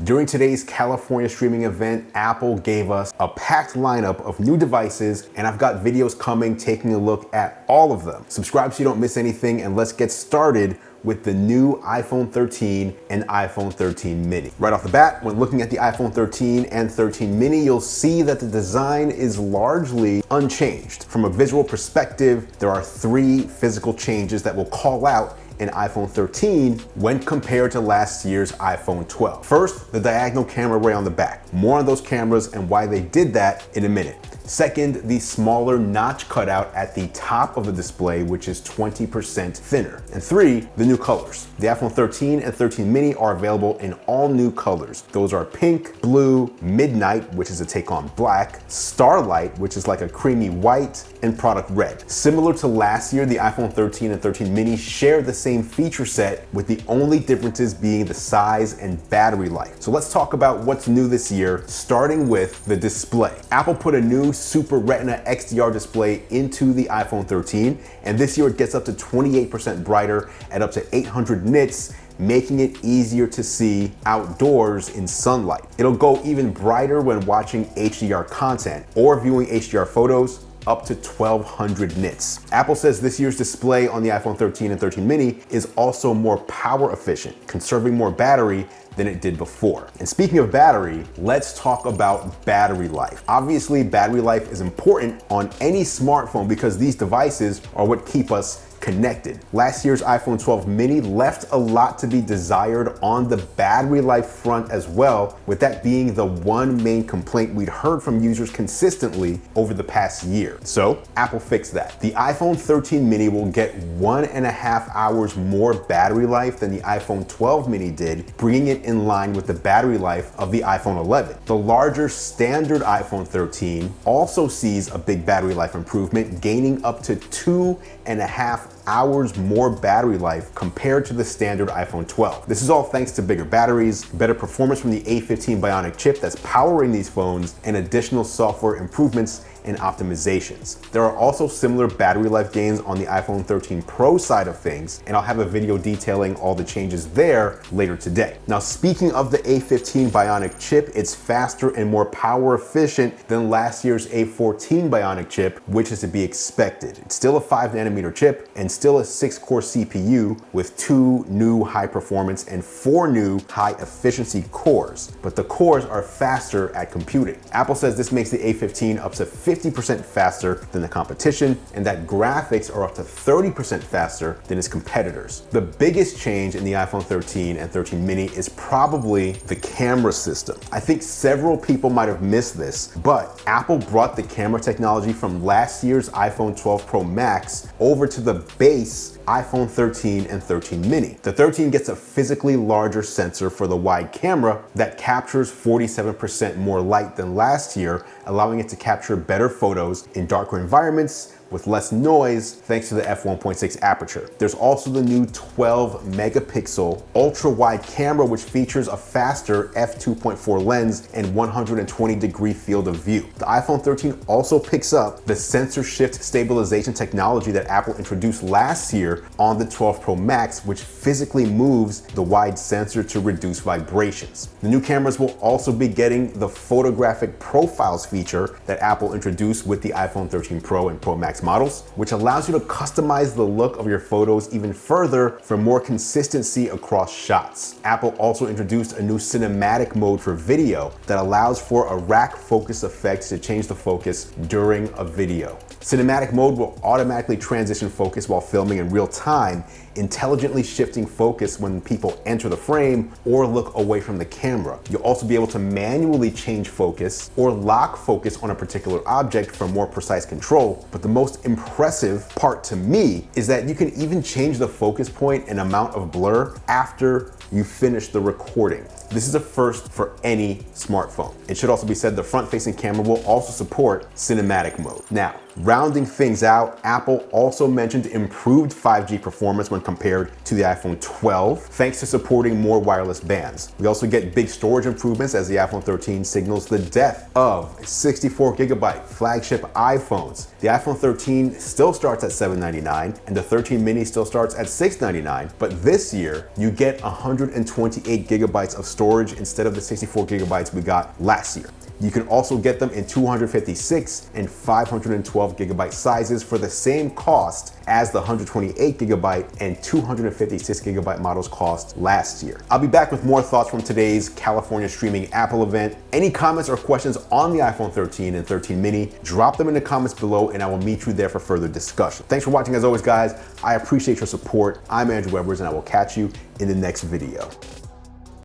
During today's California streaming event, Apple gave us a packed lineup of new devices, and I've got videos coming taking a look at all of them. Subscribe so you don't miss anything, and let's get started with the new iPhone 13 and iPhone 13 mini. Right off the bat, when looking at the iPhone 13 and 13 mini, you'll see that the design is largely unchanged. From a visual perspective, there are 3 physical changes that will call out in iPhone 13 when compared to last year's iPhone 12. First, the diagonal camera array on the back. More on those cameras and why they did that in a minute. Second, the smaller notch cutout at the top of the display, which is 20% thinner. And 3, the new colors. The iPhone 13 and 13 mini are available in all new colors. Those are pink, blue, midnight, which is a take on black, Starlight, which is like a creamy white, and product red. Similar to last year, the iPhone 13 and 13 mini share the same feature set, with the only differences being the size and battery life. So let's talk about what's new this year, starting with the display. Apple put a new Super Retina XDR display into the iPhone 13, and this year it gets up to 28% brighter at up to 800 nits, making it easier to see outdoors in sunlight. It'll go even brighter when watching HDR content or viewing HDR photos, up to 1200 nits. Apple says this year's display on the iPhone 13 and 13 mini is also more power efficient, conserving more battery than it did before. And speaking of battery, let's talk about battery life. Obviously, battery life is important on any smartphone because these devices are what keep us connected. Last year's iPhone 12 mini left a lot to be desired on the battery life front as well, with that being the one main complaint we'd heard from users consistently over the past year. So Apple fixed that. The iPhone 13 mini will get 1.5 hours more battery life than the iPhone 12 mini did, bringing it in line with the battery life of the iPhone 11. The larger standard iPhone 13 also sees a big battery life improvement, gaining up to 2.5 hours more battery life compared to the standard iPhone 12. This is all thanks to bigger batteries, better performance from the A15 Bionic chip that's powering these phones, and additional software improvements and optimizations. There are also similar battery life gains on the iPhone 13 Pro side of things, and I'll have a video detailing all the changes there later today. Now, speaking of the A15 Bionic chip, it's faster and more power efficient than last year's A14 Bionic chip, which is to be expected. It's still a 5nm chip and still a 6-core CPU with 2 new high performance and 4 new high efficiency cores, but the cores are faster at computing. Apple says this makes the A15 up to 50% faster than the competition, and that graphics are up to 30% faster than its competitors. The biggest change in the iPhone 13 and 13 mini is probably the camera system. I think several people might have missed this, but Apple brought the camera technology from last year's iPhone 12 Pro Max over to the base iPhone 13 and 13 mini. The 13 gets a physically larger sensor for the wide camera that captures 47% more light than last year, allowing it to capture better photos in darker environments with less noise thanks to the f1.6 aperture. There's also the new 12 megapixel ultra wide camera, which features a faster f2.4 lens and 120-degree field of view. The iPhone 13 also picks up the sensor shift stabilization technology that Apple introduced last year on the 12 Pro Max, which physically moves the wide sensor to reduce vibrations. The new cameras will also be getting the photographic profiles feature that Apple introduced with the iPhone 13 Pro and Pro Max models, which allows you to customize the look of your photos even further for more consistency across shots. Apple also introduced a new cinematic mode for video that allows for a rack focus effect to change the focus during a video. Cinematic mode will automatically transition focus while filming in real time, intelligently shifting focus when people enter the frame or look away from the camera. You'll also be able to manually change focus or lock focus on a particular object for more precise control. But the most impressive part to me is that you can even change the focus point and amount of blur after you finish the recording. This is a first for any smartphone. It should also be said the front-facing camera will also support cinematic mode. Now, rounding things out, Apple also mentioned improved 5G performance when compared to the iPhone 12, thanks to supporting more wireless bands. We also get big storage improvements as the iPhone 13 signals the death of 64GB flagship iPhones. The iPhone 13 still starts at $799 and the 13 mini still starts at $699, but this year you get 128GB of storage instead of the 64GB we got last year. You can also get them in 256 and 512GB sizes for the same cost as the 128GB and 256GB models cost last year. I'll be back with more thoughts from today's California streaming Apple event. Any comments or questions on the iPhone 13 and 13 mini, drop them in the comments below and I will meet you there for further discussion. Thanks for watching as always, guys. I appreciate your support. I'm Andrew Webbers and I will catch you in the next video.